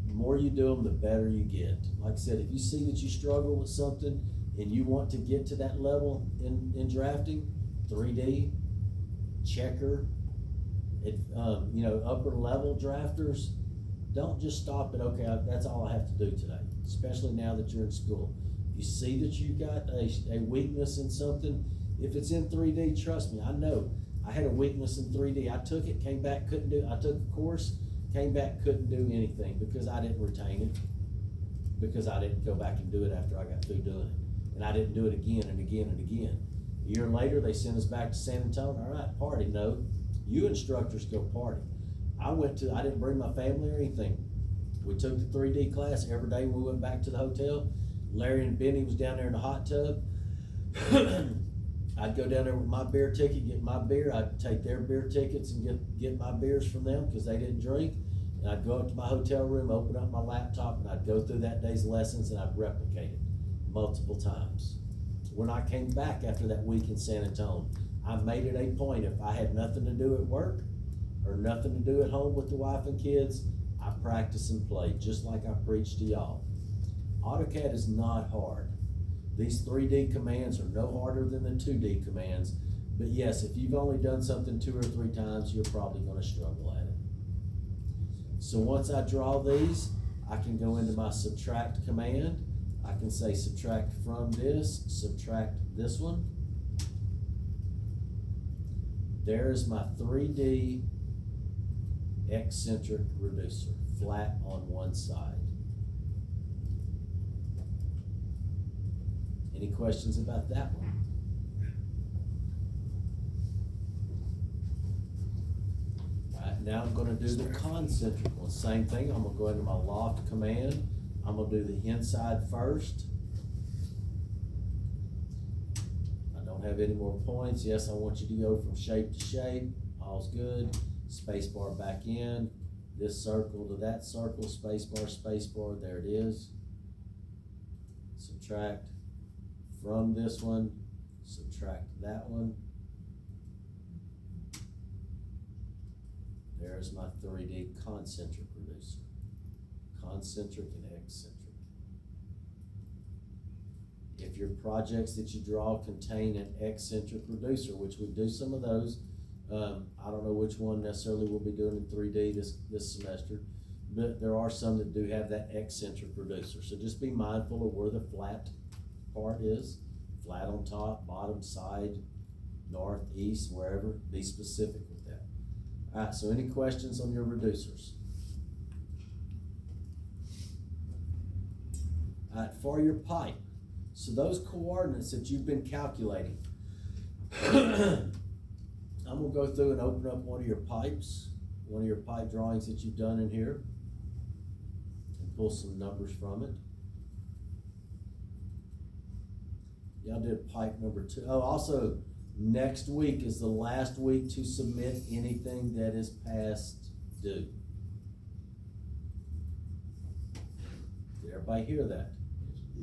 The more you do them, the better you get. Like I said, if you see that you struggle with something and you want to get to that level in drafting, 3D, checker, upper level drafters, don't just stop at, okay, that's all I have to do today, especially now that you're in school. You see that you got a weakness in something, if it's in 3D, trust me, I know. I had a weakness in 3D. I took it, came back, couldn't do it. I took a course, came back, couldn't do anything because I didn't retain it, because I didn't go back and do it after I got through doing it. And I didn't do it again and again and again. A year later, they sent us back to San Antonio. All right, party. No, you instructors go party. I didn't bring my family or anything. We took the 3D class every day when we went back to the hotel. Larry and Benny was down there in the hot tub. I'd go down there with my beer ticket, get my beer. I'd take their beer tickets and get my beers from them because they didn't drink. And I'd go up to my hotel room, open up my laptop, and I'd go through that day's lessons and I'd replicate it multiple times. When I came back after that week in San Antonio, I made it a point, if I had nothing to do at work or nothing to do at home with the wife and kids, I practiced and played just like I preached to y'all. AutoCAD is not hard. These 3D commands are no harder than the 2D commands, but yes, if you've only done something 2 or 3 times, you're probably gonna struggle at it. So once I draw these, I can go into my subtract command. I can say subtract from this, subtract this one. There's my 3D eccentric reducer, flat on one side. Any questions about that one? All right, now I'm gonna do the concentric one. Same thing, I'm gonna go into my loft command. I'm gonna do the inside first. I don't have any more points. Yes, I want you to go from shape to shape. All's good. Spacebar back in. This circle to that circle, spacebar, there it is. Subtract from this one, subtract that one. there's my 3D concentric reducer. Concentric and eccentric. If your projects that you draw contain an eccentric reducer, which we do some of those, I don't know which one necessarily we'll be doing in 3D this semester, but there are some that do have that eccentric reducer. So just be mindful of where the flat part is, flat on top, bottom, side, north, east, wherever. Be specific with that. All right, so any questions on your reducers? All right, for your pipe, so those coordinates that you've been calculating, I'm gonna go through and open up one of your pipes, one of your pipe drawings that you've done in here, and pull some numbers from it. Y'all did pipe number 2. Oh, also, next week is the last week to submit anything that is past due. Did everybody hear that?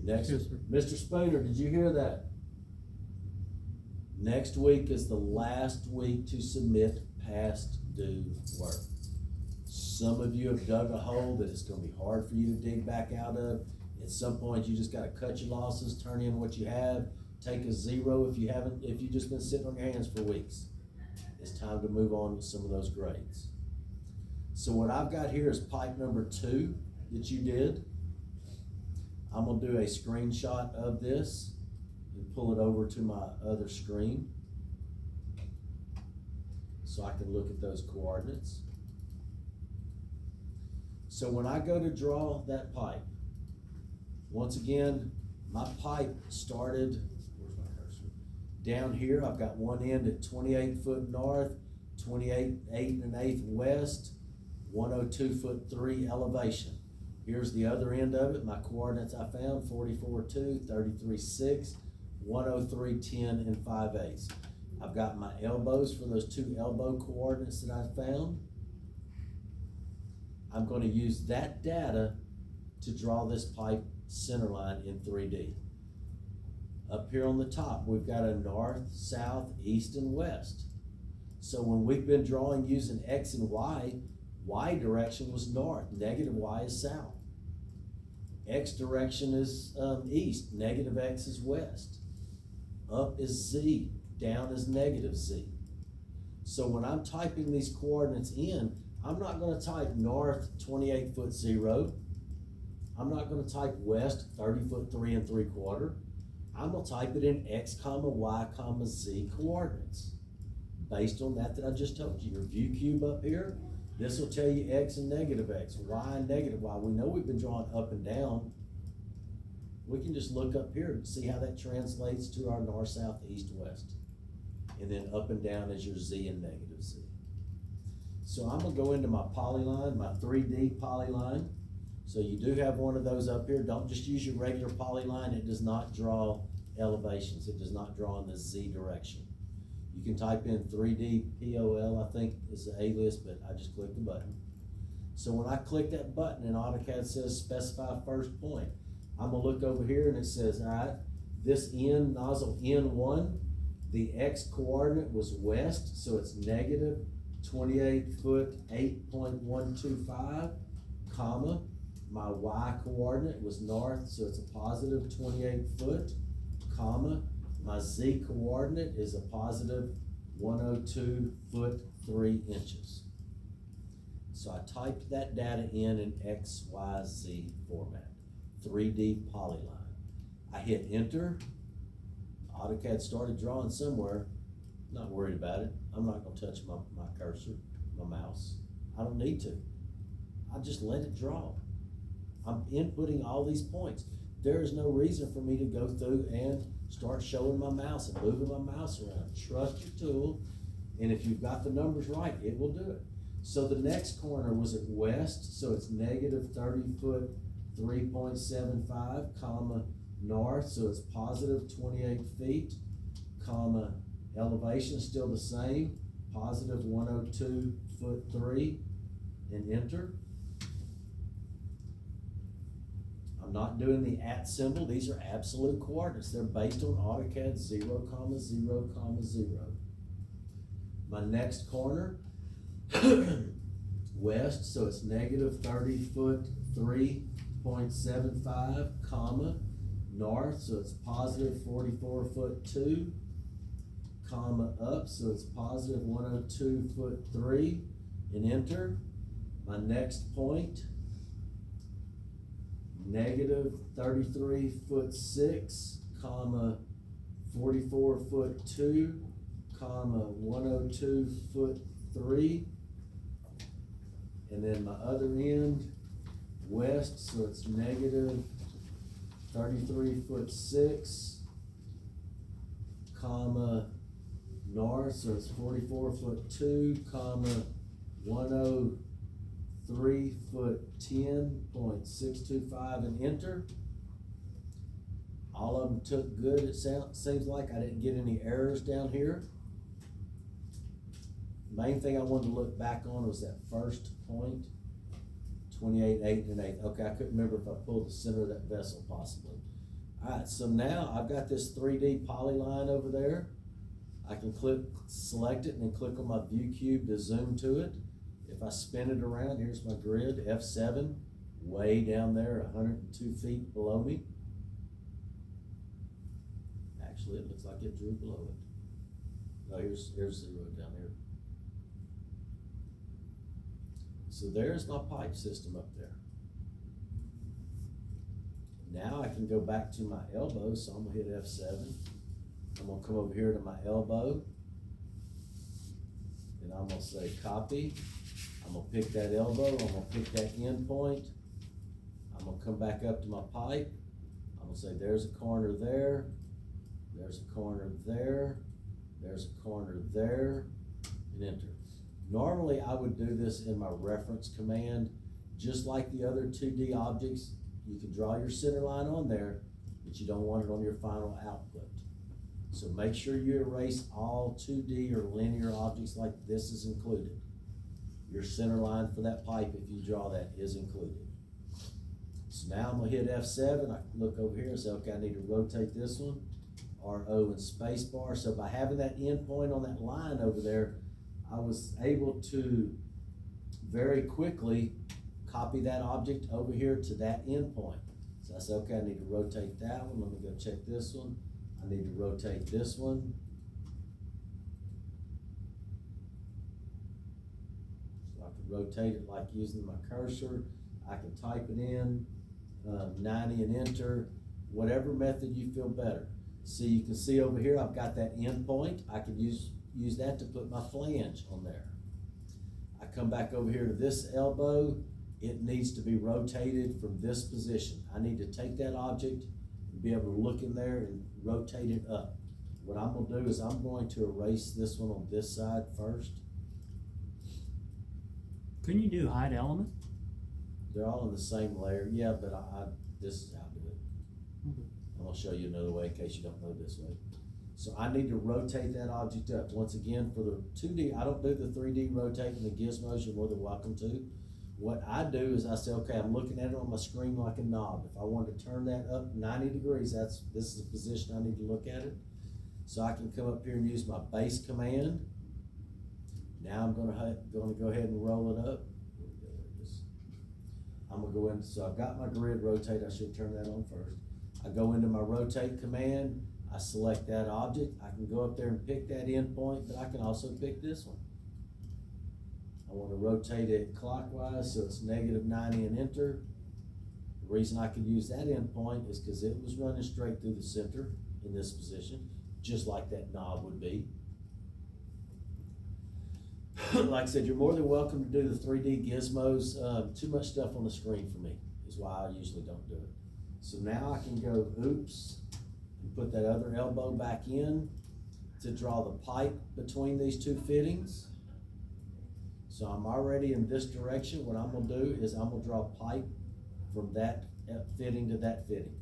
Next, Yes, sir. Mr. Spooner, did you hear that? Next week is the last week to submit past due work. Some of you have dug a hole that it's gonna be hard for you to dig back out of. At some point, you just gotta cut your losses, turn in what you have, take a 0 if you've just been sitting on your hands for weeks. It's time to move on with some of those grades. So what I've got here is pipe number 2 that you did. I'm gonna do a screenshot of this and pull it over to my other screen so I can look at those coordinates. So when I go to draw that pipe, once again, my pipe started, where's my cursor? Down here, I've got one end at 28 foot north, 28, 8 1/8 west, 102 foot 3 elevation. Here's the other end of it, my coordinates I found, 44.2, 33.6, 103.10, and 5/8. I've got my elbows for those 2 elbow coordinates that I found. I'm gonna use that data to draw this pipe center line in 3D. Up here on the top, we've got a north, south, east, and west. So when we've been drawing using X and Y direction was north, negative Y is south. X direction is east, negative X is west. Up is Z, down is negative Z. So when I'm typing these coordinates in, I'm not gonna type north 28 foot 0. I'm not gonna type west 30 foot 3 3/4. I'm gonna type it in X comma Y comma Z coordinates. Based on that I just told you, your view cube up here, this will tell you X and negative X, Y and negative Y. We know we've been drawing up and down. We can just look up here and see how that translates to our north, south, east, west. And then up and down is your Z and negative Z. So I'm gonna go into my polyline, my 3D polyline. So you do have one of those up here. Don't just use your regular polyline. It does not draw elevations. It does not draw in the Z direction. You can type in 3D POL, I think is the alias, but I just click the button. So when I click that button and AutoCAD says specify first point, I'm gonna look over here and it says, all right, this end, nozzle N1, the X coordinate was west, so it's negative 28 foot 8.125, comma, my Y coordinate was north, so it's a positive 28 foot, comma, my Z coordinate is a positive 102 foot 3 inches. So I typed that data in X, Y, Z format, 3D polyline. I hit enter. AutoCAD started drawing somewhere. Not worried about it. I'm not gonna touch my cursor, my mouse. I don't need to. I just let it draw. I'm inputting all these points. There is no reason for me to go through and start showing my mouse and moving my mouse around. Trust your tool, and if you've got the numbers right, it will do it. So the next corner was at west, so it's negative 30 foot 3.75, comma, north, so it's positive 28 feet, comma, elevation is still the same, positive 102 foot 3, and enter. I'm not doing the @ symbol. These are absolute coordinates. They're based on AutoCAD 0, 0, 0. My next corner west, so it's negative 30 foot 3.75, comma, north, so it's positive 44 foot 2, comma, up, so it's positive 102 foot 3, and enter. My next point, negative 33 foot 6, comma, 44 foot 2, comma, 102 foot 3. And then my other end, west, so it's negative 33 foot 6, comma, north, so it's 44 foot 2, comma, 103 foot 10.625, and enter. All of them took good. It seems like I didn't get any errors down here. Main thing I wanted to look back on was that first point, 28, 8, and 8. Okay, I couldn't remember if I pulled the center of that vessel possibly. Alright, so now I've got this 3D polyline over there. I can select it and then click on my view cube to zoom to it. If I spin it around, here's my grid, F7, way down there, 102 feet below me. Actually, it looks like it drew below it. No, here's 0 down here. So there's my pipe system up there. Now I can go back to my elbow, so I'm gonna hit F7. I'm gonna come over here to my elbow, and I'm gonna say copy. I'm gonna pick that elbow, I'm gonna pick that end point. I'm gonna come back up to my pipe. I'm gonna say there's a corner there, there's a corner there, there's a corner there, and enter. Normally, I would do this in my reference command, just like the other 2D objects. You can draw your center line on there, but you don't want it on your final output. So make sure you erase all 2D or linear objects like this is included. Your center line for that pipe, if you draw that, is included. So now I'm gonna hit F7. I can look over here and say, okay, I need to rotate this one, RO and space bar. So by having that end point on that line over there, I was able to very quickly copy that object over here to that end point. So I said, okay, I need to rotate that one. Let me go check this one. I need to rotate this one. So I can rotate it like using my cursor. I can type it in, 90 and enter, whatever method you feel better. See, you can see over here, I've got that end point. I could use that to put my flange on there. I come back over here to this elbow. It needs to be rotated from this position. I need to take that object and be able to look in there and rotate it up. What I'm gonna do is I'm going to erase this one on this side first. Couldn't you do hide element? They're all in the same layer, yeah, but this is how I do it. Okay. I'm gonna show you another way in case you don't know this way. So I need to rotate that object up. Once again, for the 2D, I don't do the 3D rotating the gizmos, you're more than welcome to. What I do is I say, okay, I'm looking at it on my screen like a knob. If I wanted to turn that up 90 degrees, this is the position I need to look at it. So I can come up here and use my base command. Now I'm gonna go ahead and roll it up. I'm gonna go in, so I've got my grid rotate, I should turn that on first. I go into my rotate command, I select that object, I can go up there and pick that end point, but I can also pick this one. I want to rotate it clockwise, so it's -90 and enter. The reason I could use that end point is because it was running straight through the center in this position, just like that knob would be. Like I said, you're more than welcome to do the 3D gizmos. Too much stuff on the screen for me is why I usually don't do it. So now I can go oops and put that other elbow back in to draw the pipe between these two fittings. So I'm already in this direction. What I'm gonna do is I'm gonna draw a pipe from that fitting to that fitting.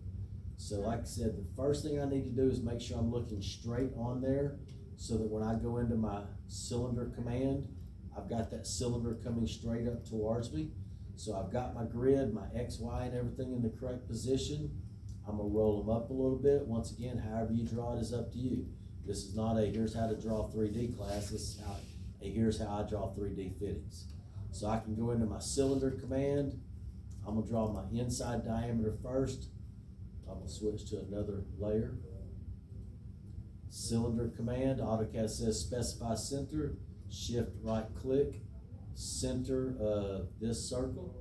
So like I said, the first thing I need to do is make sure I'm looking straight on there so that when I go into my cylinder command, I've got that cylinder coming straight up towards me. So I've got my grid, my X, Y, and everything in the correct position. I'm gonna roll them up a little bit. Once again, however you draw it is up to you. This is not a here's how to draw 3D class. This is here's how I draw 3D fittings. So I can go into my cylinder command. I'm gonna draw my inside diameter first. I'm gonna switch to another layer. Cylinder command, AutoCAD says specify center, shift right click, center this circle.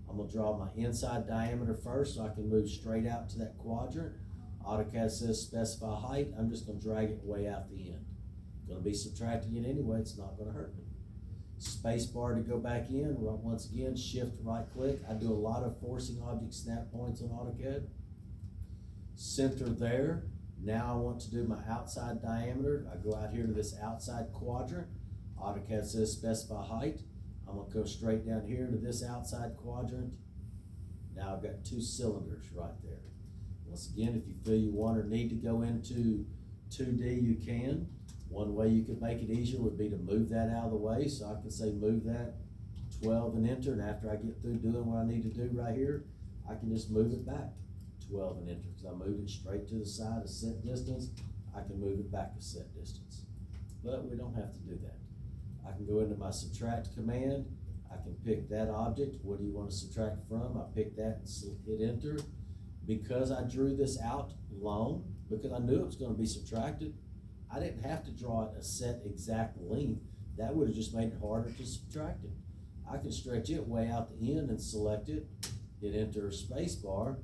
I'm gonna draw my inside diameter first so I can move straight out to that quadrant. AutoCAD says specify height, I'm just gonna drag it way out the end. Gonna be subtracting it anyway, it's not gonna hurt me. Space bar to go back in, once again, shift right click. I do a lot of forcing object snap points on AutoCAD. Center there. Now I want to do my outside diameter. I go out here to this outside quadrant. AutoCAD says specify height. I'm gonna go straight down here to this outside quadrant. Now I've got two cylinders right there. Once again, if you feel you want or need to go into 2D, you can. One way you could make it easier would be to move that out of the way. So I can say move that 12 and enter, and after I get through doing what I need to do right here, I can just move it back 12 and enter, because I moved it straight to the side a set distance. I can move it back a set distance, but we don't have to do that. I can go into my subtract command. I can pick that object. What do you want to subtract from? I pick that and hit enter. Because I drew this out long, because I knew it was going to be subtracted, I didn't have to draw it a set exact length. That would have just made it harder to subtract it. I can stretch it way out the end and select it, hit enter space bar.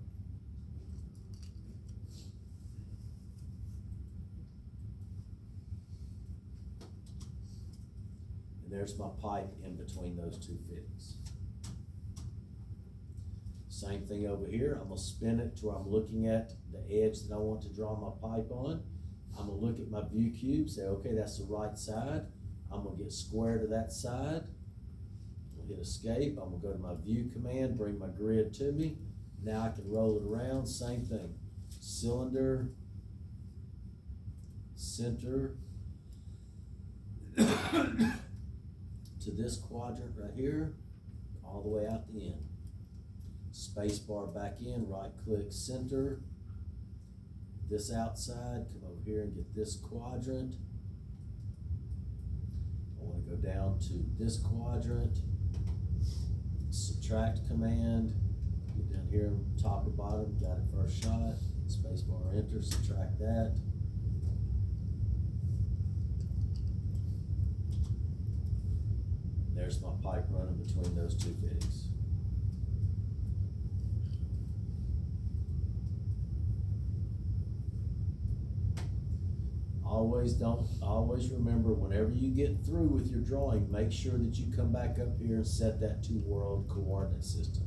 And there's my pipe in between those two fittings. Same thing over here. I'm gonna spin it to where I'm looking at the edge that I want to draw my pipe on. I'm gonna look at my view cube, say, okay, that's the right side. I'm gonna get square to that side. I'll hit escape. I'm gonna go to my view command, bring my grid to me. Now I can roll it around, same thing. Cylinder, center, to this quadrant right here, all the way out the end. Space bar back in, right click center, this outside, come over here and get this quadrant. I want to go down to this quadrant, subtract command, get down here, top or bottom, got it first shot, space bar enter, subtract that. There's my pipe running between those two fittings. Always remember, whenever you get through with your drawing, make sure that you come back up here and set that to world coordinate system.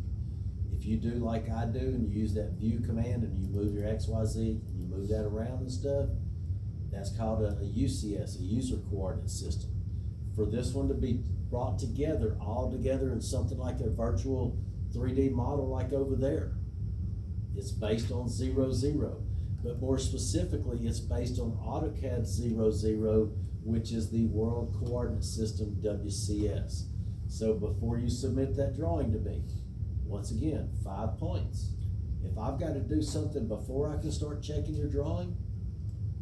If you do like I do and you use that view command and you move your XYZ and you move that around and stuff, that's called a UCS, a user coordinate system. For this one to be brought together, all together in something like a virtual 3D model like over there, it's based on 0, 0. But more specifically, it's based on AutoCAD 00, which is the World Coordinate System, WCS. So before you submit that drawing to me, once again, 5 points. If I've got to do something before I can start checking your drawing,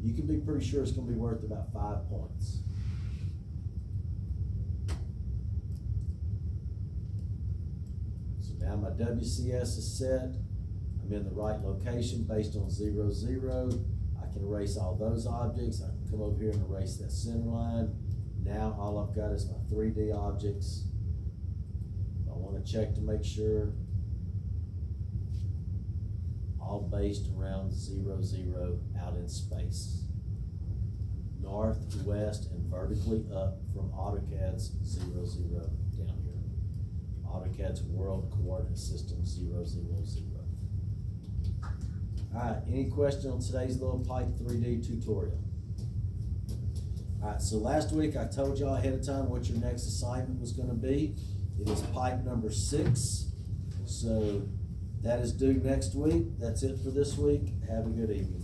you can be pretty sure it's going to be worth about 5 points. So now my WCS is set. I'm in the right location based on 0, 0. I can erase all those objects. I can come over here and erase that center line. Now all I've got is my 3D objects. I want to check to make sure all based around 0, 0 out in space. North, west, and vertically up from AutoCAD's 0, 0 down here. AutoCAD's World Coordinate System 0, 0, 0. Alright, any question on today's little pipe 3D tutorial? Alright, so last week I told y'all ahead of time what your next assignment was going to be. It is pipe number 6. So that is due next week. That's it for this week. Have a good evening.